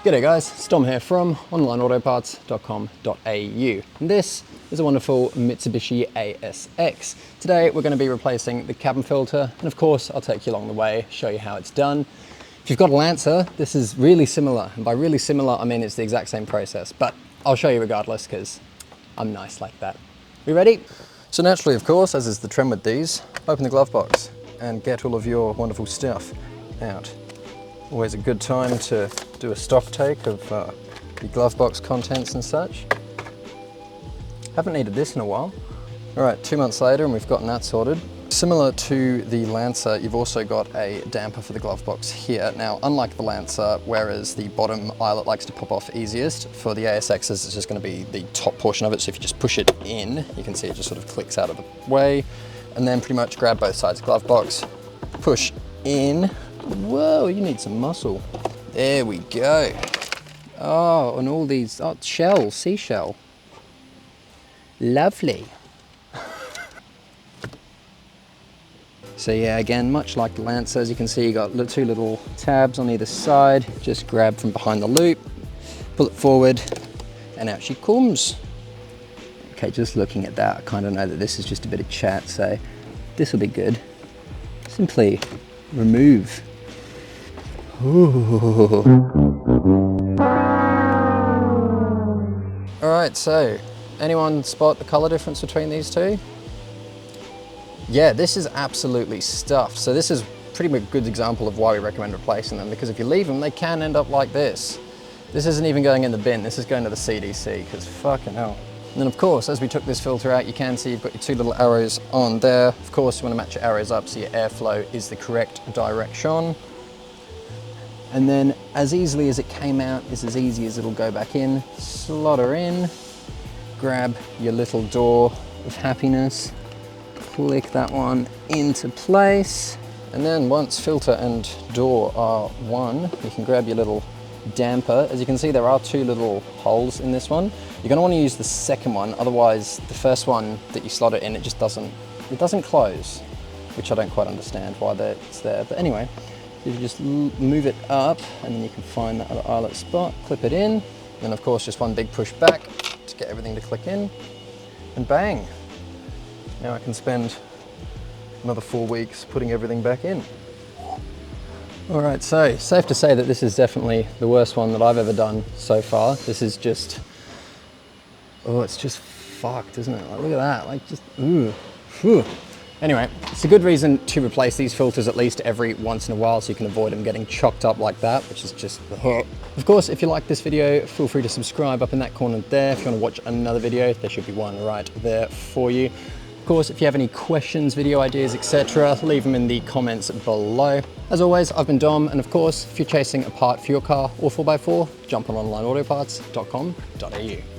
G'day guys, it's Dom here from onlineautoparts.com.au, and this is a wonderful Mitsubishi ASX. Today we're going to be replacing the cabin filter, and of course I'll take you along the way, show you how it's done. If you've got a Lancer, this is really similar, and by really similar I mean it's the exact same process, but I'll show you regardless because I'm nice like that. We ready? So naturally, of course, as is the trend with these, open the glove box and get all of your wonderful stuff out. Always a good time to do a stock take of the glove box contents and such. Haven't needed this in a while. All right, 2 months later and we've gotten that sorted. Similar to the Lancer, you've also got a damper for the glove box here. Now, unlike the Lancer, whereas the bottom eyelet likes to pop off easiest, for the ASXs it's just going to be the top portion of it. So if you just push it in, you can see it just sort of clicks out of the way, and then pretty much grab both sides of the glove box, push in. Whoa, you need some muscle. There we go. Oh, and all these, oh, shell, seashell. Lovely. So yeah, again, much like the Lancer, as you can see, you got two little tabs on either side. Just grab from behind the loop, pull it forward, and out she comes. Okay, just looking at that, I kind of know that this is just a bit of chat, so this will be good. Simply remove. Ooh. All right, so anyone spot the color difference between these two? Yeah, this is absolutely stuffed. So this is pretty much a good example of why we recommend replacing them, because if you leave them, they can end up like this. This isn't even going in the bin, this is going to the CDC, because fucking hell. And then of course, as we took this filter out, you can see you've got your two little arrows on there. Of course, you want to match your arrows up so your airflow is the correct direction. And then as easily as it came out is as easy as it'll go back in. Slaughter in, grab your little door of happiness, click that one into place. And then once filter and door are one, you can grab your little damper. As you can see, there are two little holes in this one. You're gonna wanna use the second one, otherwise the first one that you slot it in, it doesn't close, which I don't quite understand why it's there. But anyway, you just move it up and then you can find that other eyelet spot, clip it in, then of course just one big push back to get everything to click in, and bang. Now I can spend another 4 weeks putting everything back in. All right, so safe to say that this is definitely the worst one that I've ever done so far. This is just, oh, it's just fucked, isn't it? Like, look at that, like just, ooh, whew. Anyway, it's a good reason to replace these filters at least every once in a while so you can avoid them getting chocked up like that, which is just the hook. Of course, if you like this video, feel free to subscribe up in that corner there. If you want to watch another video, there should be one right there for you. Of course, if you have any questions, video ideas, etc., leave them in the comments below. As always, I've been Dom, and of course, if you're chasing a part for your car or 4x4, jump on onlineautoparts.com.au.